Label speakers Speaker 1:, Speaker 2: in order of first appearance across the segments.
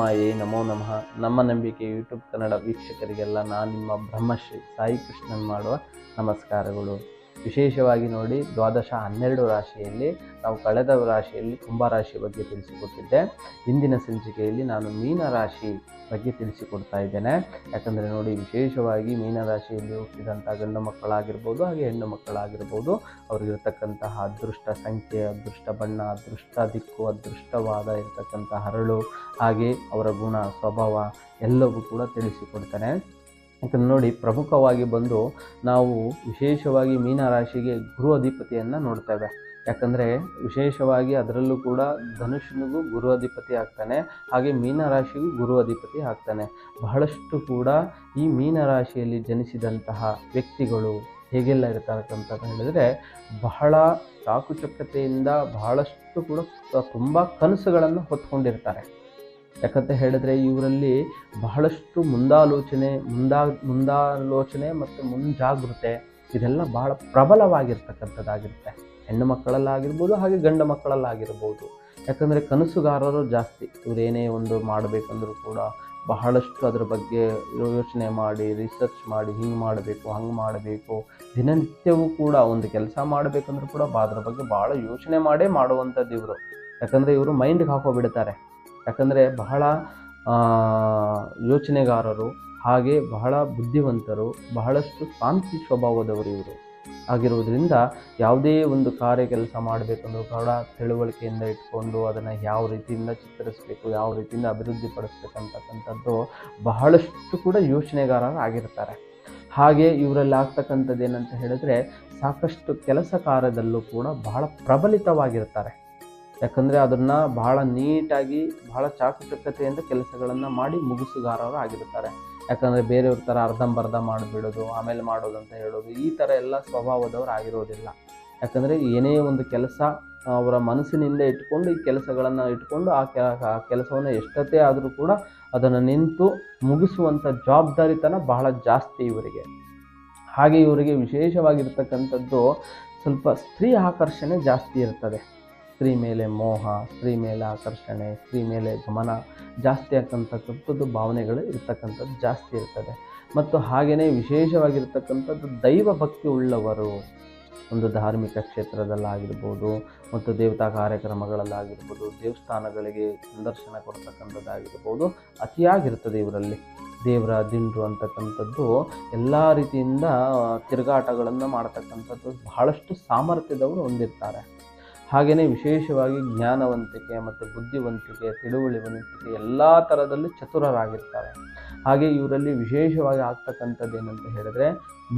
Speaker 1: ಮಾಯೇ ನಮೋ ನಮಃ. ನಮ್ಮ ನಂಬಿಕೆ ಯೂಟ್ಯೂಬ್ ಕನ್ನಡ ವೀಕ್ಷಕರಿಗೆಲ್ಲ ನಾನು ನಿಮ್ಮ ಬ್ರಹ್ಮಶ್ರೀ ಸಾಯಿ ಕೃಷ್ಣನ್ ಮಾಡುವ ನಮಸ್ಕಾರಗಳು. ವಿಶೇಷವಾಗಿ ನೋಡಿ, ದ್ವಾದಶ 12 ರಾಶಿಯಲ್ಲಿ ನಾವು ಕಳೆದ ರಾಶಿಯಲ್ಲಿ ಕುಂಭ ರಾಶಿ ಬಗ್ಗೆ ತಿಳಿಸಿಕೊಟ್ಟಿದ್ದೆ. ಇಂದಿನ ಸಂಚಿಕೆಯಲ್ಲಿ ನಾನು ಮೀನ ರಾಶಿ ಬಗ್ಗೆ ತಿಳಿಸಿಕೊಡ್ತಾ ಇದ್ದೇನೆ. ಯಾಕಂದರೆ ನೋಡಿ, ವಿಶೇಷವಾಗಿ ಮೀನರಾಶಿಯಲ್ಲಿ ಹುಟ್ಟಿದಂಥ ಗಂಡು ಮಕ್ಕಳಾಗಿರ್ಬೋದು ಹಾಗೆ ಹೆಣ್ಣು ಮಕ್ಕಳಾಗಿರ್ಬೋದು, ಅವರಿಗಿರ್ತಕ್ಕಂತಹ ಅದೃಷ್ಟ ಸಂಖ್ಯೆ, ಅದೃಷ್ಟ ಬಣ್ಣ, ಅದೃಷ್ಟ ದಿಕ್ಕು, ಅದೃಷ್ಟವಾದ ಇರತಕ್ಕಂಥ ಹರಳು, ಹಾಗೆ ಅವರ ಗುಣ ಸ್ವಭಾವ ಎಲ್ಲವೂ ಕೂಡ ತಿಳಿಸಿಕೊಡ್ತಾನೆ. ಯಾಕಂದರೆ ನೋಡಿ, ಪ್ರಮುಖವಾಗಿ ಬಂದು ನಾವು ವಿಶೇಷವಾಗಿ ಮೀನರಾಶಿಗೆ ಗುರು ಅಧಿಪತಿಯನ್ನು ನೋಡ್ತೇವೆ. ಯಾಕಂದರೆ ವಿಶೇಷವಾಗಿ ಅದರಲ್ಲೂ ಕೂಡ ಧನುಷ್ನಿಗೂ ಗುರು ಅಧಿಪತಿ ಆಗ್ತಾನೆ, ಹಾಗೆ ಮೀನರಾಶಿಗೂ ಗುರು ಅಧಿಪತಿ ಆಗ್ತಾನೆ. ಬಹಳಷ್ಟು ಕೂಡ ಈ ಮೀನರಾಶಿಯಲ್ಲಿ ಜನಿಸಿದಂತಹ ವ್ಯಕ್ತಿಗಳು ಹೇಗೆಲ್ಲ ಇರ್ತಾರಂತ ಹೇಳಿದರೆ, ಬಹಳ ಚಾಕುಚಕ್ಯತೆಯಿಂದ ಬಹಳಷ್ಟು ಕೂಡ ತುಂಬ ಕನಸುಗಳನ್ನು ಹೊತ್ಕೊಂಡಿರ್ತಾರೆ. ಯಾಕಂತ ಹೇಳಿದ್ರೆ ಇವರಲ್ಲಿ ಬಹಳಷ್ಟು ಮುಂದಾಲೋಚನೆ ಮತ್ತು ಮುಂಜಾಗೃತೆ ಇದೆಲ್ಲ ಬಹಳ ಪ್ರಬಲವಾಗಿರ್ತಕ್ಕಂಥದ್ದಾಗಿರುತ್ತೆ. ಹೆಣ್ಣು ಮಕ್ಕಳಲ್ಲಾಗಿರ್ಬೋದು ಹಾಗೆ ಗಂಡು ಮಕ್ಕಳಲ್ಲಾಗಿರ್ಬೋದು. ಯಾಕಂದರೆ ಕನಸುಗಾರರು ಜಾಸ್ತಿ. ಇವರೇನೇ ಒಂದು ಮಾಡಬೇಕಂದ್ರೂ ಕೂಡ ಬಹಳಷ್ಟು ಅದರ ಬಗ್ಗೆ ಯೋಚನೆ ಮಾಡಿ, ರಿಸರ್ಚ್ ಮಾಡಿ, ಹಿಂಗೆ ಮಾಡಬೇಕು ಹಂಗೆ ಮಾಡಬೇಕು, ದಿನನಿತ್ಯವೂ ಕೂಡ ಒಂದು ಕೆಲಸ ಮಾಡಬೇಕಂದ್ರೂ ಕೂಡ ಅದರ ಬಗ್ಗೆ ಭಾಳ ಯೋಚನೆ ಮಾಡೇ ಮಾಡುವಂಥದ್ದು ಇವರು. ಯಾಕಂದರೆ ಇವರು ಮೈಂಡ್ಗೆ ಹಾಕೋಬಿಡ್ತಾರೆ. ಯಾಕಂದರೆ ಬಹಳ ಯೋಚನೆಗಾರರು, ಹಾಗೆ ಬಹಳ ಬುದ್ಧಿವಂತರು, ಬಹಳಷ್ಟು ಶಾಂತಿ ಸ್ವಭಾವದವರು ಇವರು ಆಗಿರುವುದರಿಂದ ಯಾವುದೇ ಒಂದು ಕೆಲಸ ಮಾಡಬೇಕಂದ್ರೂ ಕೂಡ ತಿಳುವಳಿಕೆಯಿಂದ ಇಟ್ಕೊಂಡು ಅದನ್ನು ಯಾವ ರೀತಿಯಿಂದ ಚಿತ್ರಿಸಬೇಕು, ಯಾವ ರೀತಿಯಿಂದ ಅಭಿವೃದ್ಧಿ ಪಡಿಸ್ಬೇಕಂತಕ್ಕಂಥದ್ದು ಬಹಳಷ್ಟು ಕೂಡ ಯೋಚನೆಗಾರರು ಆಗಿರ್ತಾರೆ. ಹಾಗೆ ಇವರಲ್ಲಿ ಆಗ್ತಕ್ಕಂಥದ್ದು ಏನಂತ ಹೇಳಿದ್ರೆ, ಸಾಕಷ್ಟು ಕೆಲಸ ಕಾರ್ಯದಲ್ಲೂ ಕೂಡ ಬಹಳ ಪ್ರಬಲಿತವಾಗಿರ್ತಾರೆ. ಯಾಕಂದರೆ ಅದನ್ನು ಬಹಳ ನೀಟಾಗಿ ಬಹಳ ಚಾಕುಚಕ್ಯತೆಯಿಂದ ಕೆಲಸಗಳನ್ನು ಮಾಡಿ ಮುಗಿಸುಗಾರರು ಆಗಿರ್ತಾರೆ. ಯಾಕಂದರೆ ಬೇರೆಯವ್ರ ಥರ ಅರ್ಧಂಬರ್ಧ ಮಾಡಿಬಿಡೋದು, ಆಮೇಲೆ ಮಾಡೋದು ಅಂತ ಹೇಳೋದು, ಈ ಥರ ಎಲ್ಲ ಸ್ವಭಾವದವರು ಆಗಿರೋದಿಲ್ಲ. ಯಾಕಂದರೆ ಏನೇ ಒಂದು ಕೆಲಸ ಅವರ ಮನಸ್ಸಿನಿಂದ ಇಟ್ಕೊಂಡು ಈ ಕೆಲಸಗಳನ್ನು ಇಟ್ಕೊಂಡು ಆ ಕೆಲಸವನ್ನು ಎಷ್ಟೊತ್ತೇ ಆದರೂ ಕೂಡ ಅದನ್ನು ನಿಂತು ಮುಗಿಸುವಂಥ ಜವಾಬ್ದಾರಿತನ ಬಹಳ ಜಾಸ್ತಿ ಇವರಿಗೆ. ಹಾಗೆ ಇವರಿಗೆ ವಿಶೇಷವಾಗಿರ್ತಕ್ಕಂಥದ್ದು ಸ್ವಲ್ಪ ಸ್ತ್ರೀ ಆಕರ್ಷಣೆ ಜಾಸ್ತಿ ಇರ್ತದೆ. ಸ್ತ್ರೀ ಮೇಲೆ ಮೋಹ, ಸ್ತ್ರೀ ಮೇಲೆ ಆಕರ್ಷಣೆ, ಸ್ತ್ರೀ ಮೇಲೆ ಗಮನ ಜಾಸ್ತಿ ಆಗ್ತಕ್ಕಂಥದ್ದು ಭಾವನೆಗಳು ಇರ್ತಕ್ಕಂಥದ್ದು ಜಾಸ್ತಿ ಇರ್ತದೆ. ಮತ್ತು ಹಾಗೆಯೇ ವಿಶೇಷವಾಗಿರ್ತಕ್ಕಂಥದ್ದು ದೈವ ಭಕ್ತಿ ಉಳ್ಳವರು. ಒಂದು ಧಾರ್ಮಿಕ ಕ್ಷೇತ್ರದಲ್ಲಾಗಿರ್ಬೋದು ಮತ್ತು ದೇವತಾ ಕಾರ್ಯಕ್ರಮಗಳಲ್ಲಾಗಿರ್ಬೋದು, ದೇವಸ್ಥಾನಗಳಿಗೆ ಸಂದರ್ಶನ ಕೊಡ್ತಕ್ಕಂಥದ್ದಾಗಿರ್ಬೋದು, ಅತಿಯಾಗಿರ್ತದೆ ಇವರಲ್ಲಿ. ದೇವರ ದಿಂಡ್ರು ಅಂತಕ್ಕಂಥದ್ದು ಎಲ್ಲ ರೀತಿಯಿಂದ ತಿರುಗಾಟಗಳನ್ನು ಮಾಡ್ತಕ್ಕಂಥದ್ದು ಬಹಳಷ್ಟು ಸಾಮರ್ಥ್ಯದವರು ಹೊಂದಿರ್ತಾರೆ. ಹಾಗೆಯೇ ವಿಶೇಷವಾಗಿ ಜ್ಞಾನವಂತಿಕೆ ಮತ್ತು ಬುದ್ಧಿವಂತಿಕೆ, ತಿಳುವಳಿವಂತಿಕೆ ಎಲ್ಲ ಥರದಲ್ಲಿ ಚತುರರಾಗಿರ್ತಾರೆ. ಹಾಗೆ ಇವರಲ್ಲಿ ವಿಶೇಷವಾಗಿ ಆಗ್ತಕ್ಕಂಥದ್ದು ಏನಂತ ಹೇಳಿದ್ರೆ,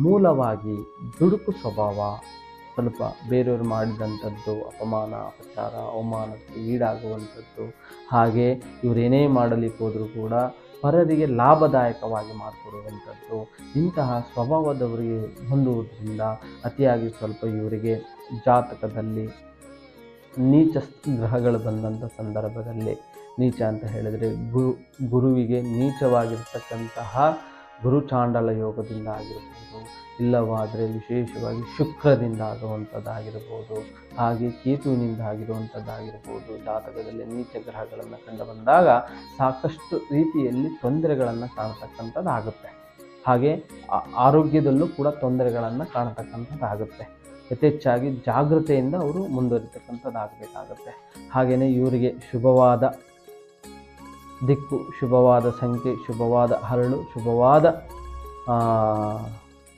Speaker 1: ಮೂಲವಾಗಿ ದುಡುಕು ಸ್ವಭಾವ, ಸ್ವಲ್ಪ ಬೇರೆಯವರು ಮಾಡಿದಂಥದ್ದು ಅಪಮಾನ, ಅಪಚಾರ, ಅವಮಾನಕ್ಕೆ ಈಡಾಗುವಂಥದ್ದು. ಹಾಗೆ ಇವರೇನೇ ಮಾಡಲಿಕ್ಕೆ ಹೋದರೂ ಕೂಡ ಪರರಿಗೆ ಲಾಭದಾಯಕವಾಗಿ ಮಾಡಿಕೊಡುವಂಥದ್ದು. ಇಂತಹ ಸ್ವಭಾವದವರಿಗೆ ಹೊಂದುವುದರಿಂದ ಅತಿಯಾಗಿ ಸ್ವಲ್ಪ ಇವರಿಗೆ ಜಾತಕದಲ್ಲಿ ನೀಚ ಗ್ರಹಗಳು ಬಂದಂಥ ಸಂದರ್ಭದಲ್ಲಿ, ನೀಚ ಅಂತ ಹೇಳಿದರೆ ಗುರುವಿಗೆ ನೀಚವಾಗಿರ್ತಕ್ಕಂತಹ ಗುರುಚಾಂಡಲ ಯೋಗದಿಂದ ಆಗಿರ್ಬೋದು, ಇಲ್ಲವಾದರೆ ವಿಶೇಷವಾಗಿ ಶುಕ್ರದಿಂದ ಆಗುವಂಥದ್ದಾಗಿರ್ಬೋದು, ಹಾಗೆ ಕೇತುವಿನಿಂದ ಆಗಿರುವಂಥದ್ದಾಗಿರ್ಬೋದು. ಜಾತಕದಲ್ಲಿ ನೀಚ ಗ್ರಹಗಳನ್ನು ಕಂಡು ಬಂದಾಗ ಸಾಕಷ್ಟು ರೀತಿಯಲ್ಲಿ ತೊಂದರೆಗಳನ್ನು ಕಾಣತಕ್ಕಂಥದ್ದಾಗುತ್ತೆ. ಹಾಗೆ ಆರೋಗ್ಯದಲ್ಲೂ ಕೂಡ ತೊಂದರೆಗಳನ್ನು ಕಾಣತಕ್ಕಂಥದ್ದಾಗುತ್ತೆ. ಯಥೇಚ್ಛಾಗಿ ಜಾಗೃತೆಯಿಂದ ಅವರು ಮುಂದುವರಿತಕ್ಕಂಥದ್ದಾಗಬೇಕಾಗತ್ತೆ. ಹಾಗೆಯೇ ಇವರಿಗೆ ಶುಭವಾದ ದಿಕ್ಕು, ಶುಭವಾದ ಸಂಖ್ಯೆ, ಶುಭವಾದ ಹರಳು, ಶುಭವಾದ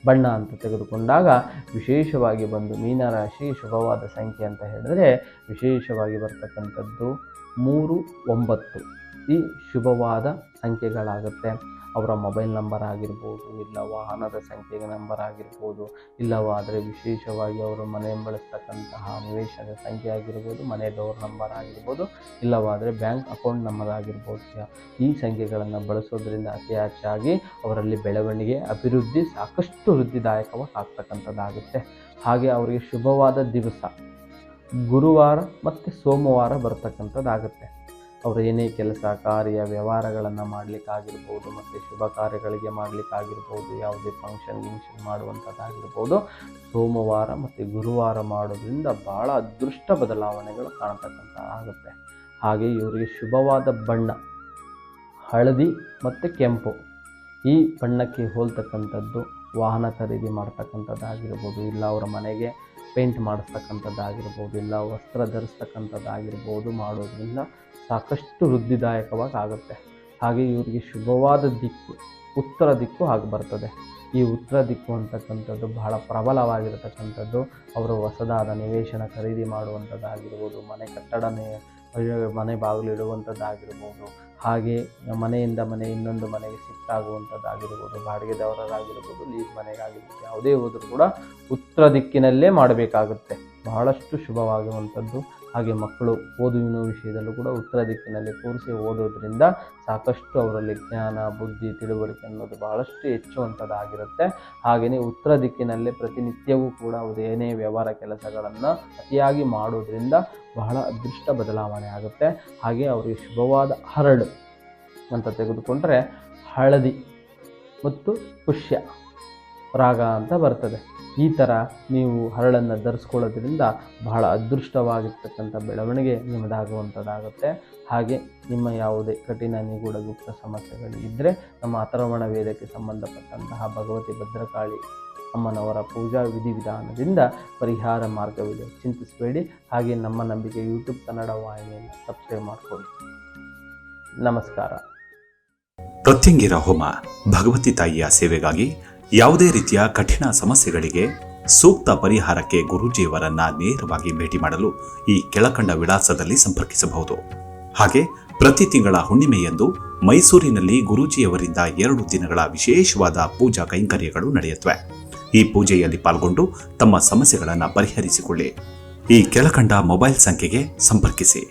Speaker 1: ಬಣ್ಣ ಅಂತ ತೆಗೆದುಕೊಂಡಾಗ ವಿಶೇಷವಾಗಿ ಬಂದು ಮೀನರಾಶಿ ಶುಭವಾದ ಸಂಖ್ಯೆ ಅಂತ ಹೇಳಿದ್ರೆ ವಿಶೇಷವಾಗಿ ಬರ್ತಕ್ಕಂಥದ್ದು 3, 9 ಈ ಶುಭವಾದ ಸಂಖ್ಯೆಗಳಾಗುತ್ತೆ. ಅವರ ಮೊಬೈಲ್ ನಂಬರ್ ಆಗಿರ್ಬೋದು, ಇಲ್ಲ ವಾಹನದ ಸಂಖ್ಯೆಗೆ ನಂಬರ್ ಆಗಿರ್ಬೋದು, ಇಲ್ಲವಾದರೆ ವಿಶೇಷವಾಗಿ ಅವರು ಮನೆ ಬಳಸ್ತಕ್ಕಂತಹ ನಿವೇಶನದ ಸಂಖ್ಯೆ ಆಗಿರ್ಬೋದು, ಮನೆ ಡೋರ್ ನಂಬರ್ ಆಗಿರ್ಬೋದು, ಇಲ್ಲವಾದರೆ ಬ್ಯಾಂಕ್ ಅಕೌಂಟ್ ನಂಬರ್ ಆಗಿರ್ಬೋದು. ಈ ಸಂಖ್ಯೆಗಳನ್ನು ಬಳಸೋದ್ರಿಂದ ಅತಿ ಹೆಚ್ಚಾಗಿ ಅವರಲ್ಲಿ ಬೆಳವಣಿಗೆ, ಅಭಿವೃದ್ಧಿ ಸಾಕಷ್ಟು ವೃದ್ಧಿದಾಯಕವಾಗಿ ಆಗ್ತಕ್ಕಂಥದ್ದಾಗುತ್ತೆ. ಹಾಗೆ ಅವರಿಗೆ ಶುಭವಾದ ದಿವಸ ಗುರುವಾರ ಮತ್ತು ಸೋಮವಾರ ಬರ್ತಕ್ಕಂಥದ್ದಾಗುತ್ತೆ. ಅವರು ಏನೇ ಕೆಲಸ ಕಾರ್ಯ ವ್ಯವಹಾರಗಳನ್ನು ಮಾಡಲಿಕ್ಕಾಗಿರ್ಬೋದು ಮತ್ತು ಶುಭ ಕಾರ್ಯಗಳಿಗೆ ಮಾಡಲಿಕ್ಕಾಗಿರ್ಬೋದು, ಯಾವುದೇ ಫಂಕ್ಷನ್ ಮಾಡುವಂಥದ್ದಾಗಿರ್ಬೋದು, ಸೋಮವಾರ ಮತ್ತು ಗುರುವಾರ ಮಾಡೋದ್ರಿಂದ ಭಾಳ ಅದೃಷ್ಟ ಬದಲಾವಣೆಗಳು ಕಾಣತಕ್ಕಂಥ ಆಗುತ್ತೆ. ಹಾಗೆ ಇವರಿಗೆ ಶುಭವಾದ ಬಣ್ಣ ಹಳದಿ ಮತ್ತು ಕೆಂಪು ಈ ಬಣ್ಣಕ್ಕೆ ಹೋಲ್ತಕ್ಕಂಥದ್ದು ವಾಹನ ಖರೀದಿ ಮಾಡ್ತಕ್ಕಂಥದ್ದಾಗಿರ್ಬೋದು, ಇಲ್ಲ ಅವರ ಮನೆಗೆ ಪೇಂಟ್ ಮಾಡಿಸ್ತಕ್ಕಂಥದ್ದಾಗಿರ್ಬೋದು, ಇಲ್ಲ ವಸ್ತ್ರ ಧರಿಸ್ತಕ್ಕಂಥದ್ದಾಗಿರ್ಬೋದು ಮಾಡೋದ್ರಿಂದ ಸಾಕಷ್ಟು ವೃದ್ಧಿದಾಯಕವಾಗಿ ಆಗುತ್ತೆ. ಹಾಗೆ ಇವರಿಗೆ ಶುಭವಾದ ದಿಕ್ಕು ಉತ್ತರ ದಿಕ್ಕು ಆಗಿ ಬರ್ತದೆ. ಈ ಉತ್ತರ ದಿಕ್ಕು ಅಂತಕ್ಕಂಥದ್ದು ಬಹಳ ಪ್ರಬಲವಾಗಿರತಕ್ಕಂಥದ್ದು. ಅವರು ಹೊಸದಾದ ನಿವೇಶನ ಖರೀದಿ ಮಾಡುವಂಥದ್ದಾಗಿರ್ಬೋದು, ಮನೆ ಕಟ್ಟಡ ಮನೆ ಬಾಗಿಲು ಇಡುವಂಥದ್ದಾಗಿರ್ಬೋದು, ಹಾಗೆ ಮನೆಯಿಂದ ಇನ್ನೊಂದು ಮನೆಗೆ ಶಿಫ್ಟ್ ಆಗುವಂಥದ್ದಾಗಿರ್ಬೋದು, ಬಾಡಿಗೆದವರಾಗಿರ್ಬೋದು, ಲೀಸ್ ಮನೆಗಾಗಿರ್ಬೋದು, ಯಾವುದೇ ಹೋದರೂ ಕೂಡ ಉತ್ತರ ದಿಕ್ಕಿನಲ್ಲೇ ಮಾಡಬೇಕಾಗುತ್ತೆ. ಬಹಳಷ್ಟು ಶುಭವಾಗುವಂಥದ್ದು. ಹಾಗೆ ಮಕ್ಕಳು ಓದುವಿನ ವಿಷಯದಲ್ಲೂ ಕೂಡ ಉತ್ತರ ದಿಕ್ಕಿನಲ್ಲಿ ಕೂರಿಸಿ ಓದೋದ್ರಿಂದ ಸಾಕಷ್ಟು ಅವರಲ್ಲಿ ಜ್ಞಾನ, ಬುದ್ಧಿ, ತಿಳುವಳಿಕೆ ಅನ್ನೋದು ಬಹಳಷ್ಟು ಹೆಚ್ಚುವಂಥದ್ದಾಗಿರುತ್ತೆ. ಹಾಗೆಯೇ ಉತ್ತರ ದಿಕ್ಕಿನಲ್ಲೇ ಪ್ರತಿನಿತ್ಯವೂ ಕೂಡ ಏನೇ ವ್ಯವಹಾರ ಕೆಲಸಗಳನ್ನು ಅತಿಯಾಗಿ ಮಾಡೋದ್ರಿಂದ ಬಹಳ ಅದೃಷ್ಟ ಬದಲಾವಣೆ ಆಗುತ್ತೆ. ಹಾಗೆ ಅವರಿಗೆ ಶುಭವಾದ ಹರಳು ಅಂತ ತೆಗೆದುಕೊಂಡ್ರೆ ಹಳದಿ ಮತ್ತು ಪುಷ್ಯ ರಾಗ ಅಂತ ಬರ್ತದೆ. ಈ ಥರ ನೀವು ಹರಳನ್ನು ಧರಿಸ್ಕೊಳ್ಳೋದ್ರಿಂದ ಬಹಳ ಅದೃಷ್ಟವಾಗಿರ್ತಕ್ಕಂಥ ಬೆಳವಣಿಗೆ ನಿಮ್ಮದಾಗುವಂಥದ್ದಾಗುತ್ತೆ. ಹಾಗೆ ನಿಮ್ಮ ಯಾವುದೇ ಕಠಿಣ ನಿಗೂಢ ಗುಪ್ತ ಸಮಸ್ಯೆಗಳು ಇದ್ದರೆ ನಮ್ಮ ಅಥರ್ವಣ ವೇದಕ್ಕೆ ಸಂಬಂಧಪಟ್ಟಂತಹ ಭಗವತಿ ಭದ್ರಕಾಳಿ ಅಮ್ಮನವರ ಪೂಜಾ ವಿಧಿವಿಧಾನದಿಂದ ಪರಿಹಾರ ಮಾರ್ಗವಿದೆ, ಚಿಂತಿಸಬೇಡಿ. ಹಾಗೆ ನಮ್ಮ ನಂಬಿಕೆ ಯೂಟ್ಯೂಬ್ ಕನ್ನಡ ವಾಹಿನಿಯನ್ನು ಸಬ್ಸ್ಕ್ರೈಬ್ ಮಾಡಿಕೊಳ್ಳಿ. ನಮಸ್ಕಾರ.
Speaker 2: ಪ್ರತ್ಯಂಗಿರ ಹೋಮ ಭಗವತಿ ತಾಯಿಯ ಸೇವೆಗಾಗಿ ಯಾವುದೇ ರೀತಿಯ ಕಠಿಣ ಸಮಸ್ಯೆಗಳಿಗೆ ಸೂಕ್ತ ಪರಿಹಾರಕ್ಕೆ ಗುರೂಜಿಯವರನ್ನ ನೇರವಾಗಿ ಭೇಟಿ ಮಾಡಲು ಈ ಕೆಳಕಂಡ ವಿಳಾಸದಲ್ಲಿ ಸಂಪರ್ಕಿಸಬಹುದು. ಹಾಗೆ ಪ್ರತಿ ತಿಂಗಳ ಹುಣ್ಣಿಮೆಯಂದು ಮೈಸೂರಿನಲ್ಲಿ ಗುರೂಜಿಯವರಿಂದ 2 ದಿನಗಳ ವಿಶೇಷವಾದ ಪೂಜಾ ಕೈಂಕರ್ಯಗಳು ನಡೆಯುತ್ತವೆ. ಈ ಪೂಜೆಯಲ್ಲಿ ಪಾಲ್ಗೊಂಡು ತಮ್ಮ ಸಮಸ್ಯೆಗಳನ್ನು ಪರಿಹರಿಸಿಕೊಳ್ಳಿ. ಈ ಕೆಳಕಂಡ ಮೊಬೈಲ್ ಸಂಖ್ಯೆಗೆ ಸಂಪರ್ಕಿಸಿ.